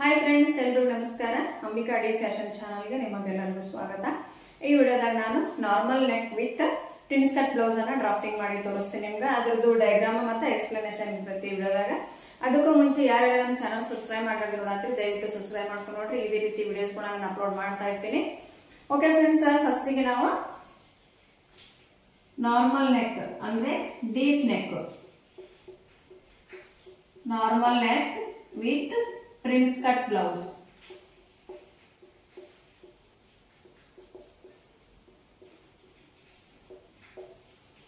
Hi friends, ಎಲ್ಲರಿಗೂ ನಮಸ್ಕಾರ. Ambika D fashion ಚಾನಲ್ಗೆ ನಿಮಗೆಲ್ಲರಿಗೂ ಸ್ವಾಗತ. ಈ ವಿಡಿಯೋದಾಗ ನಾನು normal neck with prince cut blouse ಅನ್ನ ಡ್ರಾಫ್ಟಿಂಗ್ ಮಾಡಿ ತೋರಿಸ್ತೀನಿ ನಿಮ್ಗೆ. ಅದ್ರದ್ದು ಡಯಾಗ್ರಾಮ್ ಮತ್ತೆ ಎಕ್ಸ್ಪ್ಲನೇಷನ್ ಇರ್ತೈತಿ ಈ ವಿಡಿಯೋದಾಗ. ಅದಕ್ಕೂ ಮುಂಚೆ ಯಾರ್ಯಾರು ನಮ್ಮ ಚಾನಲ್ ಸಬ್ಸ್ಕ್ರೈಬ್ ಮಾಡೋದು ನೋಡತ್ತೀರಿ ದಯವಿಟ್ಟು ಸಬ್ಸ್ಕ್ರೈಬ್ ಮಾಡ್ಕೊಂಡು ನೋಡ್ರಿ. ಇದೇ ರೀತಿ ವಿಡಿಯೋಸ್ ಕೂಡ ನಾನು ಅಪ್ಲೋಡ್ ಮಾಡ್ತಾ ಇರ್ತೀನಿ. ಓಕೆ ಫ್ರೆಂಡ್ಸ್, ಫಸ್ಟಿಗೆ ನಾವು ನಾರ್ಮಲ್ ನೆಕ್ ಅಂದ್ರೆ deep neck, normal neck with prince cut blouse.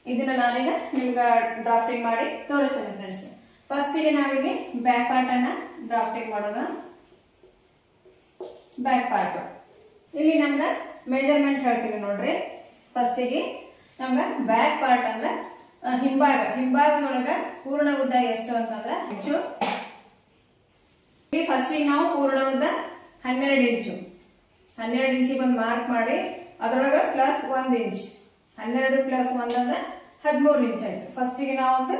ಇದನ್ನ ನಾನೀಗ ನಿಮ್ಗೆ ಡ್ರಾಫ್ಟಿಂಗ್ ಮಾಡಿ ತೋರಿಸ್ತೇನೆ ಫ್ರೆಂಡ್ಸ್. ಫಸ್ಟಿಗೆ ನಾವಿಲ್ಲಿ ಬ್ಯಾಕ್ ಪಾರ್ಟ್ ಅನ್ನ ಡ್ರಾಫ್ಟಿಂಗ್ ಮಾಡೋಣ. ಬ್ಯಾಕ್ ಪಾರ್ಟ್ ಇಲ್ಲಿ ನಮ್ಗೆ ಮೆಜರ್ಮೆಂಟ್ ಹೇಳ್ತೀವಿ ನೋಡ್ರಿ. ಫಸ್ಟಿಗೆ ನಮ್ಗೆ ಬ್ಯಾಕ್ ಪಾರ್ಟ್ ಅಂದ್ರೆ ಹಿಂಭಾಗದೊಳಗ ಪೂರ್ಣ ಉದ್ದ ಎಷ್ಟು ಅಂತಂದ್ರೆ ಹೆಚ್ಚು. ಫಸ್ಟಿಗೆ ನಾವು ಪೂರ್ಣ ಉದ್ದ 12 ಇಂಚು, 12 ಇಂಚಿಗೆ ಒಂದು ಮಾರ್ಕ್ ಮಾಡಿ ಅದರೊಳಗ ಪ್ಲಸ್ 1 ಇಂಚ್, 12 ಪ್ಲಸ್ 1 ಅಂದ್ರೆ 13 ಇಂಚ್ ಆಯ್ತು. ಫಸ್ಟಿಗೆ ನಾವು ಒಂದು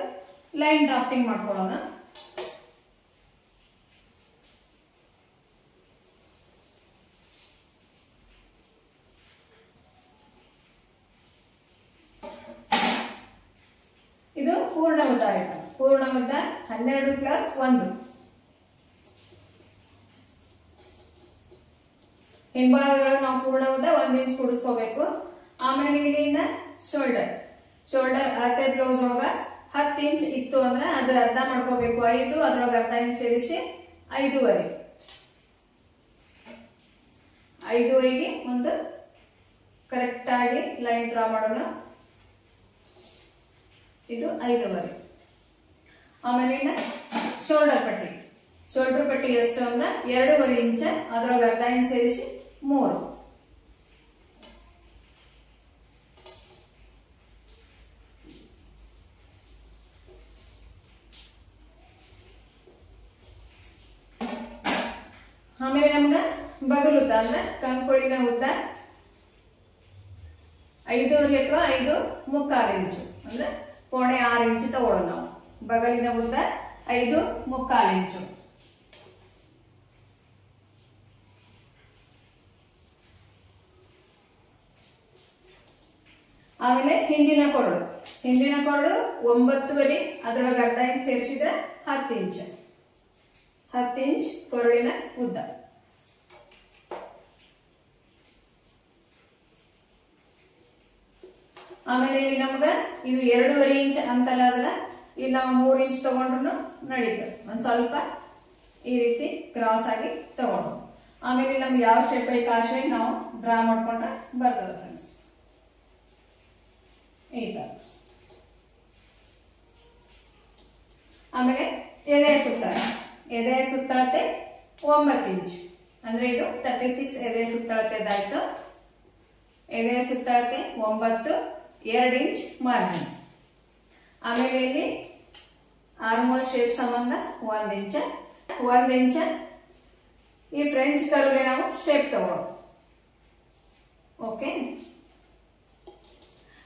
ಲೈನ್ ಡ್ರಾಫ್ಟಿಂಗ್ ಮಾಡ್ಕೊಳ್ಳೋಣ. ಇದು ಪೂರ್ಣ ಉದ್ದ ಆಯ್ತು. ಪೂರ್ಣ ಉದ್ದ 12 ಪ್ಲಸ್ 1. ಹಿಂಭಾಗದೊಳಗೆ ನಾವು ಪೂರ್ಣ ಉದ್ದ 1 ಇಂಚ್ ಕೂಡಿಸ್ಕೋಬೇಕು. ಆಮೇಲೆ ಇಲ್ಲಿಂದ ಶೋಲ್ಡರ್ ಅಳತೆ ಬ್ಲೌಸ್ ಒಳಗ 10 ಇಂಚ್ ಇತ್ತು ಅಂದ್ರೆ ಅದ್ರ ಅರ್ಧ ಮಾಡ್ಕೋಬೇಕು 5, ಅದ್ರೊಳಗೆ ಅರ್ಧ ಇಂಚ್ ಸೇರಿಸಿ 5.5. 5.5ಗೆ ಒಂದು ಕರೆಕ್ಟ್ ಆಗಿ ಲೈನ್ ಡ್ರಾ ಮಾಡೋಣ. ಇದು 5.5. ಆಮೇಲೆ ಶೋಲ್ಡರ್ ಪಟ್ಟಿ ಎಷ್ಟು ಅಂದ್ರೆ 2.5 ಇಂಚ್, ಅದ್ರೊಳಗೆ ಅರ್ಧ ಇಂಚ್ ಸೇರಿಸಿ 3. ಆಮೇಲೆ ನಮ್ಗ ಬಗಲ್ ಉದ್ದ ಅಂದ್ರೆ ಕಣ್ಕೊಳಿನ ಉದ್ದ 5.5 ಅಥವಾ 5.75 ಇಂಚು ಅಂದ್ರೆ 0.6 ಇಂಚು ತಗೊಳ್ಳೋಣ ನಾವು. ಬಗಲಿನ ಉದ್ದ 5.75 ಇಂಚು. ಆಮೇಲೆ ಹಿಂದಿನ ಕೊರಳು 9.5, ಅದರೊಳಗೆ ಅರ್ಧ ಇಂಚ್ ಸೇರಿಸಿದ್ರೆ 10 ಇಂಚ್. 10 ಇಂಚ್ ಕೊರಳಿನ ಉದ್ದ. ಆಮೇಲೆ ಇಲ್ಲಿ ನಮ್ಗ ಇದು 2.5 ಇಂಚ್ ಅಂತಲ್ಲ ಅದಲ್ಲ, ಇಲ್ಲಿ ನಾವು 3 ಇಂಚ್ ತಗೊಂಡ್ರು ನಡೀತದೆ. ಒಂದ್ ಸ್ವಲ್ಪ ಈ ರೀತಿ ಕ್ರಾಸ್ ಆಗಿ ತಗೊಂಡು ಆಮೇಲೆ ನಮ್ಗೆ ಯಾವ ಶೇಪ್ ಐತೆ ಆ ಶೇಪ್ ನಾವು ಡ್ರಾ ಮಾಡ್ಕೊಂಡ್ರೆ ಬರ್ತದೆ ಫ್ರೆಂಡ್ಸ್. ಈ ತರ. ಆಮೇಲೆ ಎದೆ ಸುತ್ತಳತೆ 9 ಇಂಚ್ ಅಂದ್ರೆ ಇದು 36 ಎದೆ ಸುತ್ತಳತೆದಾಯ್ತು. ಎದೆ ಸುತ್ತಳತೆ 9, 2 ಇಂಚ್ ಮಾರ್ಜಿನ್. ಆಮೇಲೆ ಇಲ್ಲಿ ಆರ್ಮೋಲ್ ಶೇಪ್ ಸಂಬಂಧ 1 ಇಂಚ್. ಈ ಫ್ರೆಂಚ್ ಕರ್ವ್ಗೆ ನಾವು ಶೇಪ್ ತಗೊಳ್ಳೋಣ. ಓಕೆ,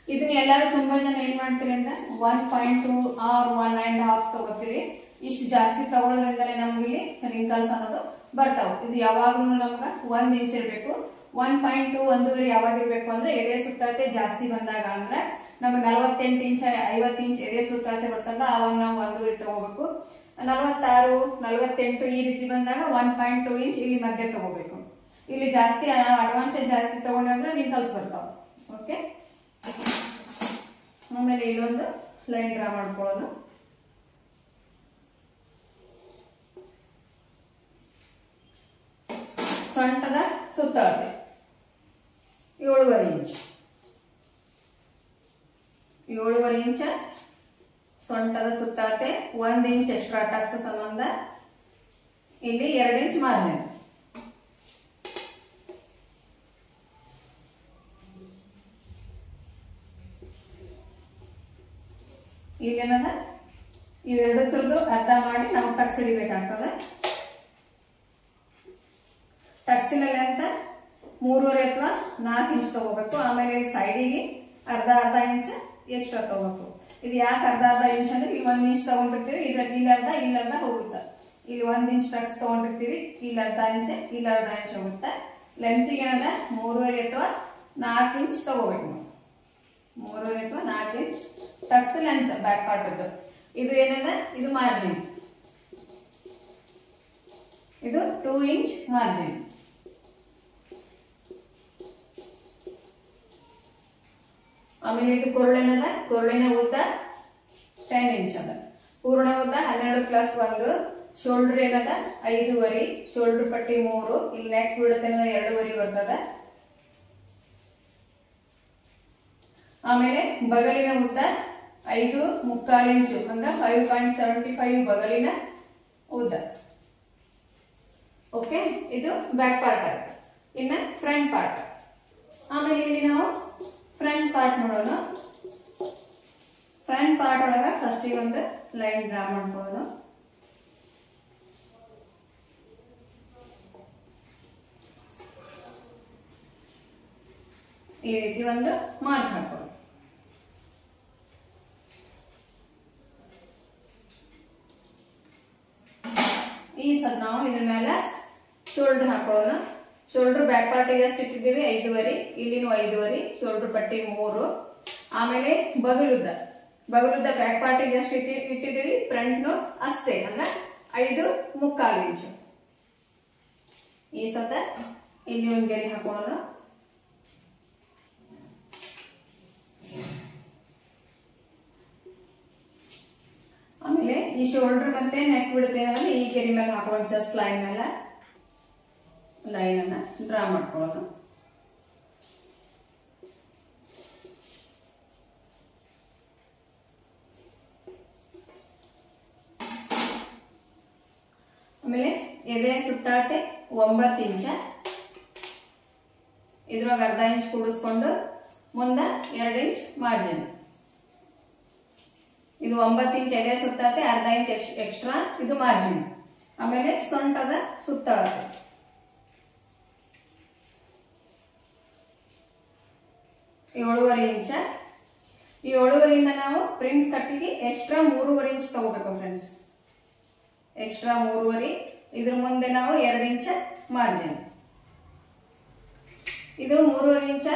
ಇದನ್ನ ಎಲ್ಲರೂ ತುಂಬಾ ಜನ ಏನ್ ಮಾಡ್ತೀರಿ ಅಂದ್ರೆ 1.2 ಆರ್ 1.5 ತಗೋತೀರಿ. ಇಷ್ಟು ಜಾಸ್ತಿ ತಗೊಳ್ಳೋದ್ರಿಂದಲೇ ನಮ್ಗೆ ಇಲ್ಲಿ ರಿಂಕಲ್ಸ್ ಅನ್ನೋದು ಬರ್ತಾವ. ಇದು ಯಾವಾಗ್ಲೂ ನಮ್ಗ 1 ಇಂಚ್ ಇರ್ಬೇಕು. 1.2 1.5 ಯಾವಾಗ ಇರ್ಬೇಕು ಅಂದ್ರೆ ಎದೆ ಸುತ್ತಳತೆ ಜಾಸ್ತಿ ಬಂದಾಗ ಅಂದ್ರೆ ನಮ್ಗೆ 48 ಇಂಚ್ 50 ಇಂಚ್ ಎದೆ ಸುತ್ತಳತೆ ಬರ್ತದ, ಅವಾಗ ನಾವು 1.5 ತಗೋಬೇಕು. 46, 48 ಈ ರೀತಿ ಬಂದಾಗ 1.2 ಇಂಚ್ ಇಲ್ಲಿ ಮಧ್ಯೆ ತಗೋಬೇಕು. ಇಲ್ಲಿ ಜಾಸ್ತಿ ಅಡ್ವಾನ್ಸ್ ಜಾಸ್ತಿ ತಗೊಂಡ್ರೆ ಅಂದ್ರೆ ರಿಂಕಲ್ಸ್ ಬರ್ತಾವ. ಓಕೆ, ಆಮೇಲೆ ಇಲ್ಲೊಂದು ಲೈನ್ ಡ್ರಾ ಮಾಡ್ಕೊಳ್ಳೋಣ. ಸೊಂಟದ ಸುತ್ತಳತೆ 7.5 ಇಂಚ್. 7.5 ಇಂಚ್ ಸೊಂಟದ ಸುತ್ತಳತೆ. 1 ಇಂಚ್ ಎಕ್ಸ್ಟ್ರಾ ಟಕ್ಸ್ ಸಂಬಂಧ ಇಲ್ಲಿ 2 ಇಂಚ್ ಮಾರ್ಜಿನ್. ಇಲ್ಲೇನದ ಇವೆರಡು ತುರ್ದು ಅರ್ಧ ಮಾಡಿ ನಾವು ಟಕ್ಸ್ ಹಿಡಿಬೇಕಾಗ್ತದೆ. ಟಕ್ಸಿನ ಲೆಂತ್ 3.5 ಅಥವಾ 4 ಇಂಚ್ ತಗೋಬೇಕು. ಆಮೇಲೆ ಸೈಡಿಗೆ ಅರ್ಧ ಇಂಚ್ ಎಕ್ಸ್ಟ್ರಾ ತಗೋಬೇಕು. ಇದು ಯಾಕೆ ಅರ್ಧ ಇಂಚ್ ಅಂದ್ರೆ ಇಲ್ಲಿ 1 ಇಂಚ್ ತಗೊಂಡಿರ್ತೀವಿ, ಇಲ್ಲಿ ಅರ್ಧ ಹೋಗುತ್ತೆ. ಇಲ್ಲಿ 1 ಇಂಚ್ ಟಕ್ಸ್ ತಗೊಂಡಿರ್ತೀವಿ, ಇಲ್ಲಿ ಅರ್ಧ ಇಂಚ್, ಇಲ್ಲಿ ಅರ್ಧ ಇಂಚ್ ಹೋಗುತ್ತೆ. ಲೆಂತ್ಗೆ ಏನದ 3.5 ಅಥವಾ 4 ಇಂಚ್ ತಗೋಬೇಕು. 3.5 ಅಥವಾ 4 inch Tux length back part ಅದು. ಇದು ಏನದ, ಇದು ಮಾರ್ಜಿನ್, ಇದು 2 ಇಂಚ್ ಮಾರ್ಜಿನ್. ಆಮೇಲೆ ಇದು ಕೊರಳೇನದ, ಕೊರಳಿನ ಉದ್ದ 10 ಇಂಚ್ ಅದ. ಪೂರ್ಣ ಉದ್ದ 12 ಪ್ಲಸ್ 1. ಶೋಲ್ಡರ್ ಏನದ 5.5, ಶೋಲ್ಡರ್ ಪಟ್ಟಿ 3, ಇಲ್ಲಿ ನೆಕ್ ಬಿಡುತ್ತೆ 2.5 ಬರ್ತದ. ಆಮೇಲೆ ಬಗಲಿನ ಉದ್ದ 5.25 ಇಂಚು ಅಂದ್ರೆ 5.75 ಬಗಲಿನ ಉದ್ದ. ಓಕೆ, ಇದು ಬ್ಯಾಕ್ ಪಾರ್ಟ್ ಆಯ್ತು. ಇನ್ನ ಫ್ರಂಟ್ ಪಾರ್ಟ್. ಆಮೇಲೆ ಇಲ್ಲಿ ನಾವು ಫ್ರಂಟ್ ಪಾರ್ಟ್ ನೋಡೋಣ. ಫ್ರಂಟ್ ಪಾರ್ಟ್ ಒಳಗ ಫಸ್ಟ್ ಒಂದು ಲೈನ್ ಡ್ರಾ ಮಾಡ್ಕೊಳ್ಳೋಣ. ಈ ರೀತಿ ಒಂದು ಮಾರ್ಕ್ ಹಾಕೊಳ್ಳೋಣ. ಈ ಸಲ ನಾವು ಇದ್ರ ಮೇಲೆ ಶೋಲ್ಡರ್ ಹಾಕೊಳ್ಳೋಣ. ಶೋಲ್ಡರ್ ಬ್ಯಾಕ್ ಪಾರ್ಟಿಗೆ ಎಷ್ಟು ಇಟ್ಟಿದ್ದೀವಿ, 5.5, ಇಲ್ಲಿನೂ 5.5, ಶೋಲ್ಡರ್ ಪಟ್ಟಿ 3. ಆಮೇಲೆ ಬಗಲುದ್ದ ಬ್ಯಾಕ್ ಪಾರ್ಟಿಗೆ ಎಷ್ಟು ಇಟ್ಟಿದ್ದೀವಿ, ಫ್ರಂಟ್ನು ಅಷ್ಟೇ ಅಂದ್ರೆ 5.25 ಇಂಚು. ಈ ಸತ ಇಲ್ಲಿ ಒಂದು ಗೆರೆ ಹಾಕೊಳ್ಳೋಣ. ಆಮೇಲೆ ಈ ಶೋಲ್ಡರ್ ಮತ್ತೆ ನೆಕ್ ಬಿಡುತ್ತೆ ಅಂದ್ರೆ ಈ ಗೆರೆ ಮೇಲೆ ಹಾಕೊಳ್ಳೋಣ. ಜಸ್ಟ್ ಲೈನ್ ಮೇಲೆ ಲೈನ್ ಅನ್ನ ಡ್ರಾ ಮಾಡ್ಕೊಳ್ಳೋಣ. ಆಮೇಲೆ ಎದೆ ಸುತ್ತಳತೆ 9 ಇಂಚ. ಇದ್ರೊಳಗೆ ಅರ್ಧ ಇಂಚ್ ಕೂಡಿಸ್ಕೊಂಡು ಮುಂದೆ 2 ಇಂಚ್ ಮಾರ್ಜಿನ್. ಇದು 9 ಇಂಚ್ ಎದೆ ಸುತ್ತಳತೆ, ಅರ್ಧ ಇಂಚ್ ಎಕ್ಸ್ಟ್ರಾ, ಇದು ಮಾರ್ಜಿನ್. ಆಮೇಲೆ ಸೊಂಟದ ಸುತ್ತಳತೆ 7.5 ಇಂಚ. ಈ 7.5 ಇಂದ ನಾವು ಪ್ರಿನ್ಸ್ ಕಟ್ಟಿಗೆ ಎಕ್ಸ್ಟ್ರಾ 3.5 ಇಂಚ್ ತಗೋಬೇಕು ಫ್ರೆಂಡ್ಸ್. ಎಕ್ಸ್ಟ್ರಾ 3.5. ಇದ್ರ ಮುಂದೆ ನಾವು 2 ಇಂಚ್ ಮಾರ್ಜಿನ್. ಇದು 3.5 ಇಂಚ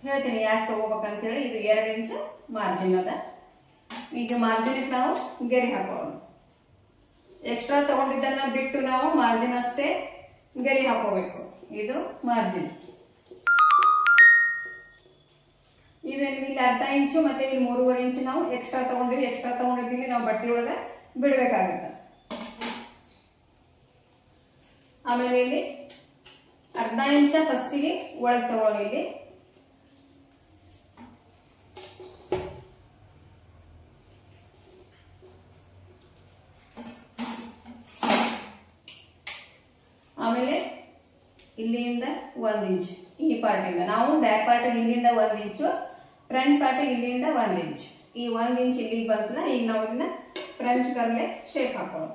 ಹೇಳ್ತೀನಿ ಯಾಕೆ ತಗೋಬೇಕಂತೇಳಿ. ಇದು 2 ಇಂಚ್ ಮಾರ್ಜಿನ್ ಅದ. ಈಗ ಮಾರ್ಜಿನ್ ನಾವು ಗೆರೆ ಹಾಕೋಣ. ಎಕ್ಸ್ಟ್ರಾ ತಗೊಂಡಿದ್ದನ್ನ ಬಿಟ್ಟು ನಾವು ಮಾರ್ಜಿನ್ ಅಷ್ಟೇ ಗೆರೆ ಹಾಕೋಬೇಕು. ಇದು ಮಾರ್ಜಿನ್. ಇದು ಇಲ್ಲಿ ಅರ್ಧ ಇಂಚು ಮತ್ತೆ ಇಲ್ಲಿ 3.5 ಇಂಚು ನಾವು ಎಕ್ಸ್ಟ್ರಾ ತಗೊಂಡಿದ್ದೀವಿ. ನಾವು ಬಟ್ಟೆ ಒಳಗೆ ಬಿಡಬೇಕಾಗುತ್ತೆ. ಆಮೇಲೆ ಇಲ್ಲಿ ಅರ್ಧ ಇಂಚ ಫಸ್ಟಿಗೆ ಒಳಗೆ ತಗೊಳ್ಳಿ. ಇಲ್ಲಿ ಆಮೇಲೆ ಇಲ್ಲಿಂದ 1 ಇಂಚ್. ಈ ಪಾರ್ಟಿಂದ ನಾವು ಬ್ಯಾಕ್ ಪಾರ್ಟ್ ಇಲ್ಲಿಂದ 1 ಇಂಚು, ಫ್ರಂಟ್ ಪಾರ್ಟ್ ಇಲ್ಲಿಂದ 1 ಇಂಚ್. ಈ 1 ಇಂಚ್ ಇಲ್ಲಿಗೆ ಬರ್ತದ. ಈಗ ನಾವು ಇದನ್ನ ಫ್ರೆಂಚ್ ಕರ್ಲೆ ಶೇಪ್ ಹಾಕೋಣ.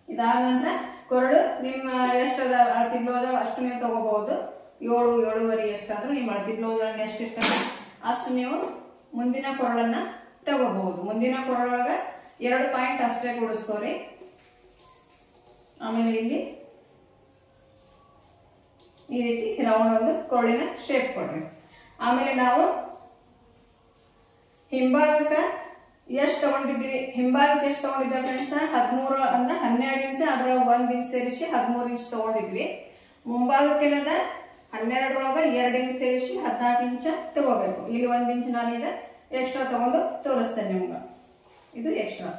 ಇದಾದ ನಂತರ ಕೊರಳು ನಿಮ್ಮ ಎಷ್ಟದ ಅಳತಿ ಬ್ಲೌಸ್ ಅಷ್ಟು ನೀವು ತಗೋಬಹುದು. 7.5 ಎಷ್ಟಾದ್ರೂ ನಿಮ್ಮ ಅಳತಿ ಬ್ಲೌಸ್ ಎಷ್ಟು ಇರ್ತದೆ ಅಷ್ಟು ನೀವು ಮುಂದಿನ ಕೊರಳನ್ನ ತಗೋಬಹುದು. ಮುಂದಿನ ಕೊರಳೊಳಗ 2 ಪಾಯಿಂಟ್ ಅಷ್ಟೇ ಕೂಡಿಸ್ಕೋರಿ. ಆಮೇಲೆ ಇಲ್ಲಿ ಈ ರೀತಿ ರೌಂಡ್ ಒಂದು ಕೊರಳಿನ ಶೇಪ್ ಕೊಡ್ರಿ. ಆಮೇಲೆ ನಾವು ಹಿಂಭಾಗಕ್ಕೆ ಎಷ್ಟು ತಗೊಂಡಿದ್ವಿ, ಹಿಂಭಾಗಕ್ಕೆ ಎಷ್ಟು ತಗೊಂಡಿದ್ವಿ ಫ್ರೆಂಡ್ಸ್, 13 ಅಂದ್ರೆ 12 ಇಂಚ್. ಅದ್ರ 1 ಇಂಚ್ ಸೇರಿಸಿ 13 ಇಂಚ್ ತಗೊಂಡಿದ್ವಿ. ಮುಂಭಾಗಕ್ಕೆ 12 ಒಳಗ 2 ಇಂಚ್ ಸೇರಿಸಿ 14 ಇಂಚ್ ತಗೋಬೇಕು. ಇಲ್ಲಿ 1 ಇಂಚ್ ನಾನೀಗ ಎಕ್ಸ್ಟ್ರಾ ತಗೊಂಡು ತೋರಿಸ್ತೇನೆ ನಿಮ್ಗೆ. ಇದು ಎಕ್ಸ್ಟ್ರಾ,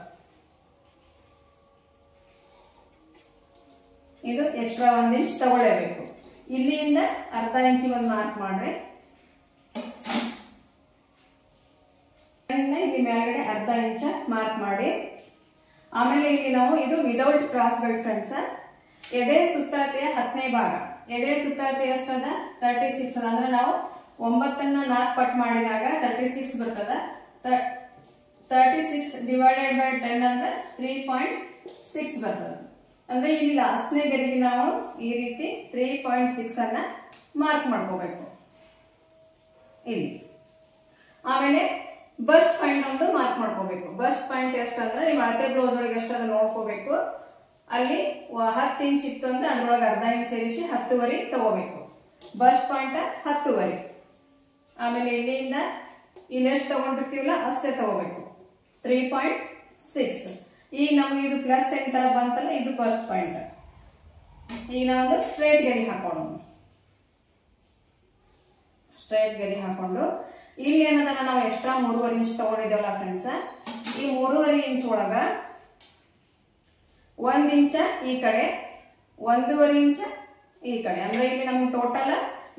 ಇದು ಎಕ್ಸ್ಟ್ರಾ 1 ಇಂಚ್ ತಗೊಳ್ಳೇಬೇಕು. ಇಲ್ಲಿಂದ ಅರ್ಧ ಇಂಚಿಗೆ ಒಂದು ಮಾರ್ಕ್ ಮಾಡ್ರಿ. ಇಲ್ಲಿ ಮೇಲ್ಗಡೆ ಅರ್ಧ ಇಂಚ ಮಾರ್ಕ್ ಮಾಡಿ. ಆಮೇಲೆ ಇಲ್ಲಿ ನಾವು ಇದು ವಿದೌಟ್ ಕ್ರಾಸ್ ಬೆಲ್ಟ್ ಫ್ರೆಂಡ್ಸ್. ಎದೆ ಸುತ್ತಳತೆಯ 10ನೇ ಭಾಗ. ಎದೆ ಸುತ್ತಳತೆ ಎಷ್ಟದ 36 ಅದ. ಅಂದ್ರೆ ನಾವು 9ನ್ನ 4 ಪಟ್ ಮಾಡಿದಾಗ 36 ಬರ್ತದ. 36 ಡಿವೈಡೆಡ್ ಬೈ 10 ಅಂದ್ರೆ 3.6 ಬರ್ತದ. ಅಂದ್ರೆ ಇಲ್ಲಿ ಲಾಸ್ಟ್ನೇ ಗೆರೆಗೆ ನಾವು ಈ ರೀತಿ 3.6 ಅನ್ನ ಮಾರ್ಕ್ ಮಾಡ್ಕೋಬೇಕು. ಇಲ್ಲಿ. ಆಮೇಲೆ ಬಸ್ಟ್ ಪಾಯಿಂಟ್ ಒಂದು ಮಾರ್ಕ್ ಮಾಡ್ಕೋಬೇಕು. ಬಸ್ಟ್ ಪಾಯಿಂಟ್ ಎಷ್ಟಂದ್ರೆ ನಿಮ್ಮ ಅಳತೆ ಬ್ಲೌಸ್ ಒಳಗೆ ಎಷ್ಟಂತ ನೋಡ್ಕೋಬೇಕು. ಅಲ್ಲಿ 10 ಇಂಚ್ ಇತ್ತು ಅಂದ್ರೆ ಅದ್ರೊಳಗೆ ಅರ್ಧ ಇಂಚ್ ಸೇರಿಸಿ 10.5 ತಗೋಬೇಕು. Bust point 10.5. ಆಮೇಲೆ ಇಲ್ಲಿಂದ ಇಲ್ಲಿ ಎಷ್ಟು ತಗೊಂಡಿರ್ತೀವಲ್ಲ ಅಷ್ಟೇ ತಗೋಬೇಕು, 3.6. ಈಗ ನಮ್ಗೆ ಇದು ಪ್ಲಸ್ ಸೈನ್ ತರ ಬಂತಲ್ಲ, ಇದು ಬಸ್ಟ್ ಪಾಯಿಂಟ್. ಈಗ ನಾವು ಸ್ಟ್ರೈಟ್ ಗೆರೆ ಹಾಕೋಣ. ಸ್ಟ್ರೈಟ್ ಗೆರೆ ಹಾಕೊಂಡು ಇಲ್ಲಿ ಏನದ ನಾವು ಎಕ್ಸ್ಟ್ರಾ 3.5 ಇಂಚ್ ತಗೊಂಡಿದ್ದೇವಲ್ಲ ಫ್ರೆಂಡ್ಸ್, ಈ 3.5 ಇಂಚ್ ಒಳಗ 1 ಇಂಚ ಈ ಕಡೆ, 1.5 ಇಂಚ ಈ ಕಡೆ. ಅಂದ್ರೆ ಇಲ್ಲಿ ನಮ್ಗೆ ಟೋಟಲ್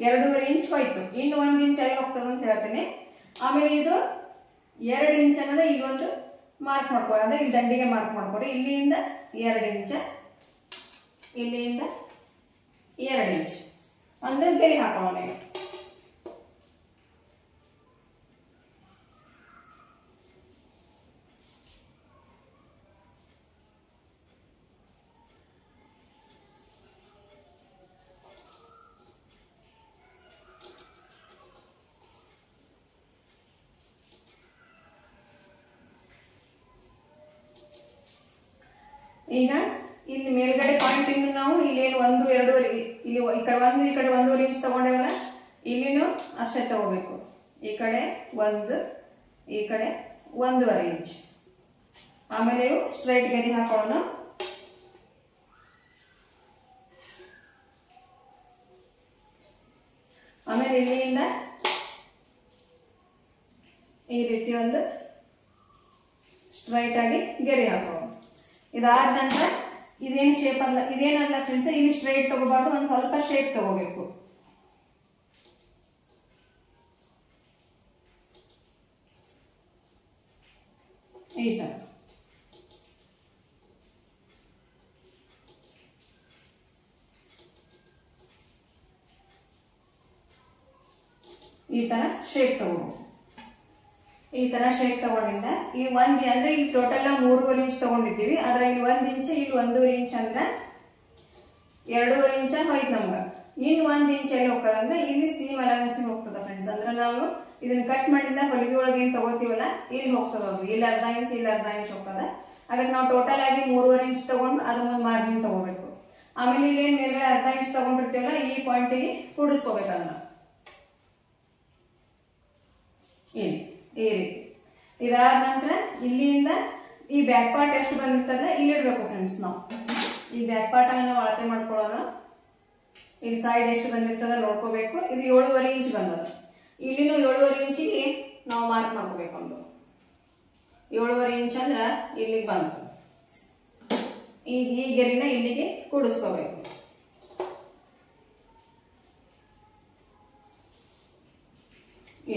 2.5 ಇಂಚ್ ಹೋಯ್ತು. ಇನ್ನು 1 ಇಂಚ್ ಎಲ್ಲಿ ಹೋಗ್ತದೆ ಅಂತ ಹೇಳ್ತೀನಿ. ಆಮೇಲೆ ಇದು 2 ಇಂಚ್ ಅನ್ನೋದು ಈಗ ಒಂದು ಮಾರ್ಕ್ ಮಾಡ್ಕೊಳ್ಳಿ. ಅಂದ್ರೆ ಇಲ್ಲಿ ದಂಡಿಗೆ ಮಾರ್ಕ್ ಮಾಡ್ಕೊಡಿ. ಇಲ್ಲಿಂದ 2 ಇಂಚ, ಇಲ್ಲಿಂದ 2 ಇಂಚ್ ಒಂದು ಗೆರೆ ಹಾಕೋಣ. ಈಗ ಇಲ್ಲಿ ಮೇಲ್ಗಡೆ ಪಾಯಿಂಟ್ ಇನ್ನು ನಾವು ಇಲ್ಲಿ ಏನು 1, 2.5 ಇಲ್ಲಿ ಈ ಕಡೆ 1 ಈ ಕಡೆ 1.5 ಇಂಚ್ ತಗೊಂಡೇವಲ್ಲ, ಇಲ್ಲಿನೂ ಅಷ್ಟೇ ತಗೋಬೇಕು. ಈ ಕಡೆ 1, ಈ ಕಡೆ 1.5 ಇಂಚ್. ಆಮೇಲೆ ಇವು ಸ್ಟ್ರೈಟ್ ಗೆರೆ ಹಾಕೋಣ. ಆಮೇಲೆ ಇಲ್ಲಿಂದ ಈ ರೀತಿ ಒಂದು ಸ್ಟ್ರೈಟ್ ಆಗಿ ಗೆರೆ ಹಾಕೋಣ. ಇದಾದ ನಂತರ ಇದೇನು ಶೇಪ್ ಅಲ್ಲ, ಇದೇನಲ್ಲ ಫ್ರೆಂಡ್ಸ್, ಇಲ್ಲಿ ಸ್ಟ್ರೈಟ್ ತಗೋಬಾರ್ದು, ಒಂದು ಸ್ವಲ್ಪ ಶೇಪ್ ತಗೋಬೇಕು. ಈ ತರ ಈ ತರ ಶೇಪ್ ತಗೋಬೇಕು. ಈ ತರ ಶೇಪ್ ತಗೊಂಡಿಂದ ಈ 1 ಅಂದ್ರೆ ಇಲ್ಲಿ ಟೋಟಲ್ 3.5 ಇಂಚ್ ತಗೊಂಡಿದ್ದೀವಿ. ಅದ್ರ ಇಲ್ಲಿ 1 ಇಂಚ್, ಇಲ್ಲಿ 1.5 ಇಂಚ್ ಅಂದ್ರೆ 2.5 ಇಂಚ ಹೋಯ್ತು ನಮ್ಗ. ಇನ್ನು 1 ಇಂಚ್ ಎಲ್ಲಿ ಹೋಗ್ತದಂದ್ರೆ ಇಲ್ಲಿ ಸೀಮ್ ಅಲವೆನ್ಸ್ ಹೋಗ್ತದ ಫ್ರೆಂಡ್ಸ್. ಅಂದ್ರೆ ನಾವು ಇದನ್ನ ಕಟ್ ಮಾಡಿಂದ ಹೊಲಿಗೆ ಒಳಗೆ ಏನ್ ತಗೋತೀವಲ್ಲ, ಇಲ್ಲಿ ಹೋಗ್ತದ. ಅದು ಇಲ್ಲಿ ಅರ್ಧ ಇಂಚ್, ಇಲ್ಲಿ ಅರ್ಧ ಇಂಚ್ ಹೋಗ್ತದ. ಅದಕ್ಕೆ ನಾವು ಟೋಟಲ್ ಆಗಿ 3.5 ಇಂಚ್ ತಗೊಂಡು ಅದ್ರ ಒಂದು ಮಾರ್ಜಿನ್ ತಗೋಬೇಕು. ಆಮೇಲೆ ಇಲ್ಲಿ ಏನ್ ಮೇಲ್ಗಡೆ ಅರ್ಧ ಇಂಚ್ ತಗೊಂಡಿರ್ತೀವಲ್ಲ, ಈ ಪಾಯಿಂಟಿಗೆ ಕೂಡಿಸ್ಕೋಬೇಕು. ಅದನ್ನ ಈ ರೀತಿ. ಇದಾದ ನಂತರ ಇಲ್ಲಿಂದ ಈ ಬ್ಯಾಕ್ ಪಾರ್ಟ್ ಎಷ್ಟು ಬಂದಿರ್ತದೆ ಇಲ್ಲಿ ಇಡ್ಬೇಕು ಫ್ರೆಂಡ್ಸ್. ನಾವು ಈ ಬ್ಯಾಕ್ ಪಾರ್ಟ್ ಅನ್ನ ನಾವು ಅಳತೆ ಮಾಡ್ಕೊಳ್ಳೋಣ. ಇಲ್ಲಿ ಸೈಡ್ ಎಷ್ಟು ಬಂದಿರ್ತದ ನೋಡ್ಕೋಬೇಕು. ಇದು 7.5 ಇಂಚ್ ಬಂದದ. ಇಲ್ಲಿನೂ 7.5 ಇಂಚಿಗೆ ನಾವು ಮಾರ್ಕ್ ಮಾಡ್ಕೋಬೇಕು. ಒಂದು 7.5 ಇಂಚ್ ಅಂದ್ರ ಇಲ್ಲಿಗೆ ಬಂತು. ಈಗ ಈ ಗೆರಿನ ಇಲ್ಲಿಗೆ ಕೂಡಿಸ್ಕೋಬೇಕು.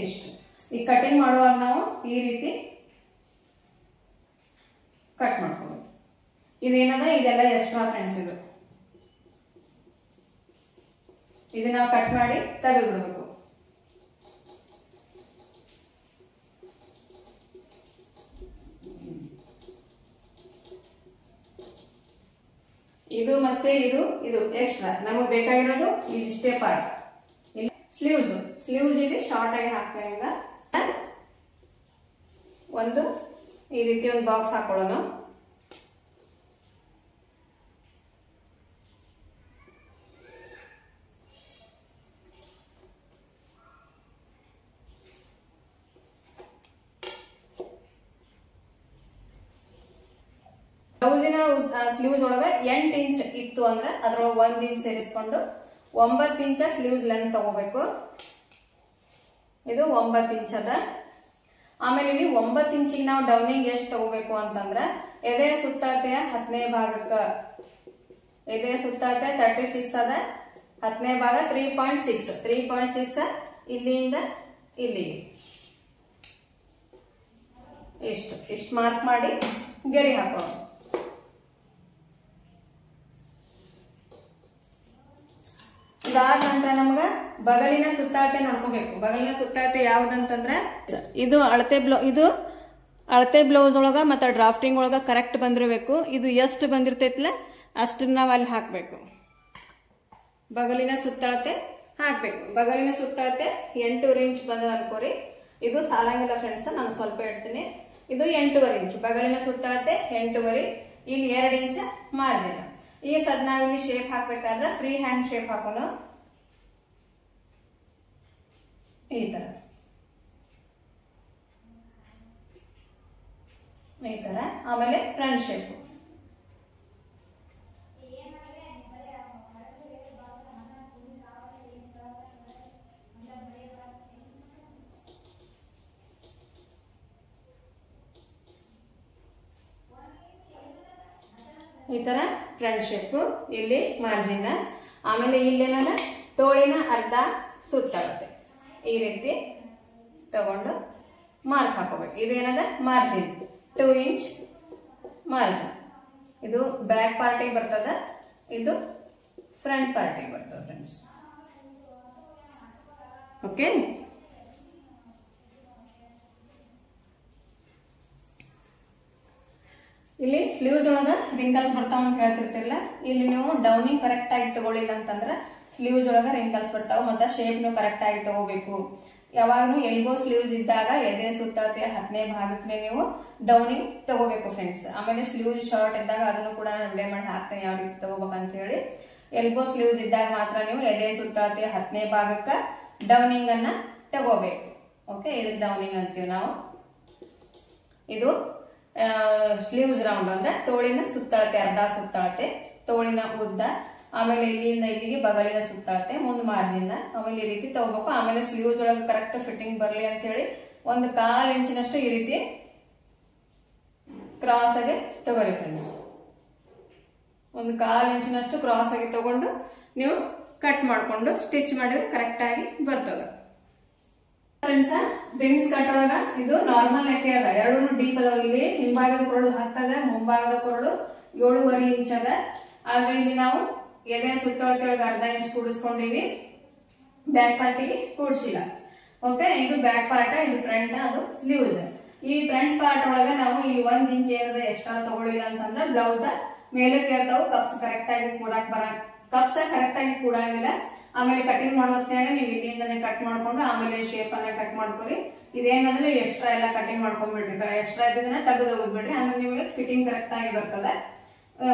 ಇಷ್ಟು. ಈ ಕಟಿಂಗ್ ಮಾಡುವಾಗ ನಾವು ಈ ರೀತಿ ಕಟ್ ಮಾಡ್ಕೋಬೇಕು. ಇದೇನದ ಇದೆಲ್ಲ ಎಕ್ಸ್ಟ್ರಾ ಫ್ರೆಂಡ್ಸ್. ಇದು ನಾವು ಕಟ್ ಮಾಡಿ ತೆಗೆದುಬಿಡ್ಬೇಕು. ಇದು ಮತ್ತೆ ಇದು ಎಕ್ಸ್ಟ್ರಾ. ನಮಗೆ ಬೇಕಾಗಿರೋದು ಇದಿಷ್ಟೇ ಪಾರ್ಟ್. ಇಲ್ಲಿ ಸ್ಲೀವ್ಸ್ ಇಲ್ಲಿ ಶಾರ್ಟ್ ಆಗಿ ಹಾಕ್ತಾ ಒಂದು ಈ ರೀತಿ ಒಂದು ಬಾಕ್ಸ್ ಹಾಕೊಳ್ಳೋಣ. ಬ್ಲೌಸಿನ ಸ್ಲೀವ್ಸ್ ಒಳಗ 8 ಇಂಚ್ ಇತ್ತು ಅಂದ್ರೆ ಅದ್ರೊಳಗೆ 1 ಇಂಚ್ ಸೇರಿಸ್ಕೊಂಡು 9 ಇಂಚ ಸ್ಲೀವ್ಸ್ ಲೆಂತ್ ತಗೋಬೇಕು. ಇದು 9 ಇಂಚ್ ಅದ. ಆಮೇಲೆ ಇಲ್ಲಿ 9 ಇಂಚಿಗೆ ನಾವು ಡೌನಿಂಗ್ ಎಷ್ಟು ತಗೋಬೇಕು ಅಂತಂದ್ರೆ ಎದೆ ಸುತ್ತಳತೆಯ 10ನೇ ಭಾಗಕ್ಕೆ, ಎದೆ ಸುತ್ತಳತೆ 36 ಅದ, 10ನೇ ಭಾಗ 3.6 ಇಲ್ಲಿಂದ ಇಲ್ಲಿಗೆ ಇಷ್ಟು ಮಾರ್ಕ್ ಮಾಡಿ ಗೆರೆ ಹಾಕೋಣ. ಇದಾದ ನಂತರ ನಮ್ಗ ಬಗಲಿನ ಸುತ್ತಳತೆ ನೋಡ್ಕೋಬೇಕು. ಬಗಲಿನ ಸುತ್ತಳತೆ ಯಾವ್ದಂತಂದ್ರೆ ಇದು ಅಳತೆ ಬ್ಲೌಸ್ ಒಳಗ ಮತ್ತೆ ಡ್ರಾಫ್ಟಿಂಗ್ ಒಳಗ ಕರೆಕ್ಟ್ ಬಂದಿರಬೇಕು. ಇದು ಎಷ್ಟು ಬಂದಿರ್ತೈತಲ್ಲ ಅಷ್ಟನ್ನ ನಾವು ಅಲ್ಲಿ ಹಾಕ್ಬೇಕು. ಬಗಲಿನ ಸುತ್ತಳತೆ ಹಾಕ್ಬೇಕು. ಬಗಲಿನ ಸುತ್ತಳತೆ 8 ಇಂಚ್ ಬಂದ ಅನ್ಕೋರಿ. ಇದು ಸಾಲಂಗಿಲ್ಲ ಫ್ರೆಂಡ್ಸ್, ನಾನು ಸ್ವಲ್ಪ ಇಡ್ತೀನಿ. ಇದು 8.5 ಇಂಚ್ ಬಗಲಿನ ಸುತ್ತಳತೆ 8.5. ಇಲ್ಲಿ 2 ಇಂಚ್ ಮಾರ್ಜಿನ್. ಈ ಸದ್ ನಾವಿಲ್ಲಿ ಶೇಪ್ ಹಾಕ್ಬೇಕಾದ್ರೆ ಫ್ರೀ ಹ್ಯಾಂಡ್ ಶೇಪ್ ಹಾಕೋಣ ಈ ತರ ಆಮೇಲೆ ಫ್ರಂಟ್ ಶೇಪ್. ಈ ತರ ಫ್ರಂಟ್ ಶೇಪ್, ಇಲ್ಲಿ ಮಾರ್ಜಿನ್. ಆಮೇಲೆ ಇಲ್ಲೇನಲ್ಲ ತೋಳಿನ ಅರ್ಧ ಸುತ್ತಾಗುತ್ತೆ. ಈ ರೀತಿ ತಗೊಂಡು ಮಾರ್ಕ್ ಹಾಕೋಬೇಕು. ಇದೇನದ ಮಾರ್ಜಿನ್ 2 ಇಂಚ್ ಮಾರ್ಜಿನ್. ಇದು ಬ್ಯಾಕ್ ಪಾರ್ಟಿಗೆ ಬರ್ತದ, ಇದು ಫ್ರಂಟ್ ಪಾರ್ಟಿಗೆ ಬರ್ತದೆ ಫ್ರೆಂಡ್ಸ್. ಓಕೆ. ಇಲ್ಲಿ ಸ್ಲೀವ್ಸ್ ಒಳಗ ರಿಂಕಲ್ಸ್ ಬರ್ತಾವ ಅಂತ ಹೇಳ್ತಿರ್ತಿಲ್ಲ. ಇಲ್ಲಿ ನೀವು ಡೌನಿಂಗ್ ಕರೆಕ್ಟ್ ಆಗಿ ತಗೊಳ್ಳಿಲ್ಲ ಅಂತಂದ್ರೆ ಸ್ಲೀವ್ಸ್ ಒಳಗ ರಿಂಕಲ್ಸ್ ಬರ್ತಾವ. ಮತ್ತೆ ಶೇಪ್ ನೀವು ಕರೆಕ್ಟ್ ಆಗಿ ತಗೋಬೇಕು. ಯಾವಾಗಲೂ ಎಲ್ಬೋ ಸ್ಲೀವ್ಸ್ ಇದ್ದಾಗ ಎದೆ ಸುತ್ತಳತೆ 10ನೇ ಭಾಗಕ್ಕೆ ನೀವು ಡೌನಿಂಗ್ ತಗೋಬೇಕು ಫ್ರೆಂಡ್ಸ್. ಆಮೇಲೆ ಸ್ಲೀವ್ಸ್ ಶಾರ್ಟ್ ಇದ್ದಾಗ ಅದನ್ನು ಕೂಡ ನಾನು ವಿಡಿಯೋ ಮಾಡಿ ಹಾಕ್ತೇನೆ ಯಾವ ರೀತಿ ತಗೋಬೇಕಂತ ಹೇಳಿ. ಎಲ್ಬೋ ಸ್ಲೀವ್ಸ್ ಇದ್ದಾಗ ಮಾತ್ರ ನೀವು ಎದೆ ಸುತ್ತಳತೆ 10ನೇ ಭಾಗಕ್ಕೆ ಡೌನಿಂಗ್ ಅನ್ನ ತಗೋಬೇಕು. ಓಕೆ, ಇದಕ್ಕೆ ಡೌನಿಂಗ್ ಅಂತೀವಿ ನಾವು. ಇದು ಸ್ಲೀವ್ಸ್ ರೌಂಡ್ ಅಂದ್ರೆ ತೋಳಿನ ಸುತ್ತಳತೆ ಅರ್ಧ ಸುತ್ತಳತೆ, ತೋಳಿನ ಉದ್ದ, ಆಮೇಲೆ ಇಲ್ಲಿಂದ ಇಲ್ಲಿಗೆ ಬಗಲಿನ ಸುತ್ತಳತೆ, ಮುಂದೆ ಮಾರ್ಜಿನ್. ಆಮೇಲೆ ಈ ರೀತಿ ತಗೋಬೇಕು. ಆಮೇಲೆ ಸ್ಲೀವ್ಸ್ ಒಳಗೆ ಕರೆಕ್ಟ್ ಫಿಟ್ಟಿಂಗ್ ಬರ್ಲಿ ಅಂತ ಹೇಳಿ 1/4 ಇಂಚಿನಷ್ಟು ಈ ರೀತಿ ಕ್ರಾಸ್ ಆಗಿ ತಗೋರಿ ಫ್ರೆಂಡ್ಸ್. 1/4 ಇಂಚಿನಷ್ಟು ಕ್ರಾಸ್ ಆಗಿ ತಗೊಂಡು ನೀವು ಕಟ್ ಮಾಡ್ಕೊಂಡು ಸ್ಟಿಚ್ ಮಾಡಿದ್ರೆ ಕರೆಕ್ಟ್ ಆಗಿ ಬರ್ತದೆ ಫ್ರೆಂಡ್ಸ್. ಪ್ರಿನ್ಸ್ ಕಟ್ ಒಳಗ ಇದು ನಾರ್ಮಲ್ ನೆಕ್ ಅದ, ಎರಡೂ ಡೀಪ್ ಅದಾವ. ಇಲ್ಲಿ ಹಿಂಭಾಗದ ಕೊರಳು 10 ಅದ, ಮುಂಭಾಗದ ಕೊರಳು 7.5 ಇಂಚ್ ಅದ. ಆದ್ರೆ ಇಲ್ಲಿ ನಾವು ಎದೆ ಸುತ್ತಳತೆ ಒಳಗೆ ಅರ್ಧ ಇಂಚ್ ಕೂಡಿಸ್ಕೊಂಡಿವಿ, ಬ್ಯಾಕ್ ಪಾರ್ಟಿಗೆ ಕೂಡಿಸಿಲ್ಲ. ಓಕೆ, ಇದು ಬ್ಯಾಕ್ ಪಾರ್ಟ್, ಇದು ಫ್ರಂಟ್, ಅದು ಸ್ಲೀವ್ಸ್. ಈ ಫ್ರಂಟ್ ಪಾರ್ಟ್ ಒಳಗ ನಾವು ಈ 1 ಇಂಚ್ ಏನಾದ್ರೆ ಎಕ್ಸ್ಟ್ರಾ ತಗೊಳ್ಳಿಲ್ಲ ಅಂತಂದ್ರೆ ಬ್ಲೌಸ್ ಮೇಲೆ ಕೇಳ್ತಾವು. ಕಪ್ಸ್ ಕರೆಕ್ಟ್ ಆಗಿ ಕೂಡಂಗಿಲ್ಲ. ಆಮೇಲೆ ಕಟಿಂಗ್ ಮಾಡೋ ಹೊತ್ನ್ಯಾಗ ನೀವು ಇಲ್ಲಿಂದನೇ ಕಟ್ ಮಾಡ್ಕೊಂಡು ಆಮೇಲೆ ಶೇಪ್ ಅನ್ನ ಕಟ್ ಮಾಡ್ಕೊರಿ. ಇದೇನಂದ್ರೆ ಎಕ್ಸ್ಟ್ರಾ ಎಲ್ಲ ಕಟಿಂಗ್ ಮಾಡ್ಕೊಂಡ್ಬಿಡ್ರಿ. ಎಕ್ಸ್ಟ್ರಾ ಇದನ್ನ ತೆಗೆದು ಹೋಗ್ಬಿಡ್ರಿ, ಅಂದ್ರೆ ನಿಮಗೆ ಫಿಟ್ಟಿಂಗ್ ಕರೆಕ್ಟ್ ಆಗಿ ಬರ್ತದೆ.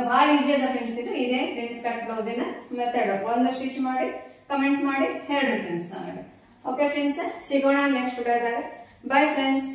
ಬಹಳ ಈಜಿ ಅದ ಫ್ರೆಂಡ್ಸ್. ಇದು ಇದೇ ಪ್ರಿನ್ಸ್ ಕಟ್ ಬ್ಲೌಸಿನ ಮೆಥಡ್. ಒಂದು ಸ್ಟಿಚ್ ಮಾಡಿ ಕಮೆಂಟ್ ಮಾಡಿ ಹೇಳ್ರಿ ಫ್ರೆಂಡ್ಸ್ ನನಗೆ. ಓಕೆ ಫ್ರೆಂಡ್ಸ್, ಸಿಗೋಣ ನೆಕ್ಸ್ಟ್ ವಿಡಿಯೋದಾಗ. Bye friends.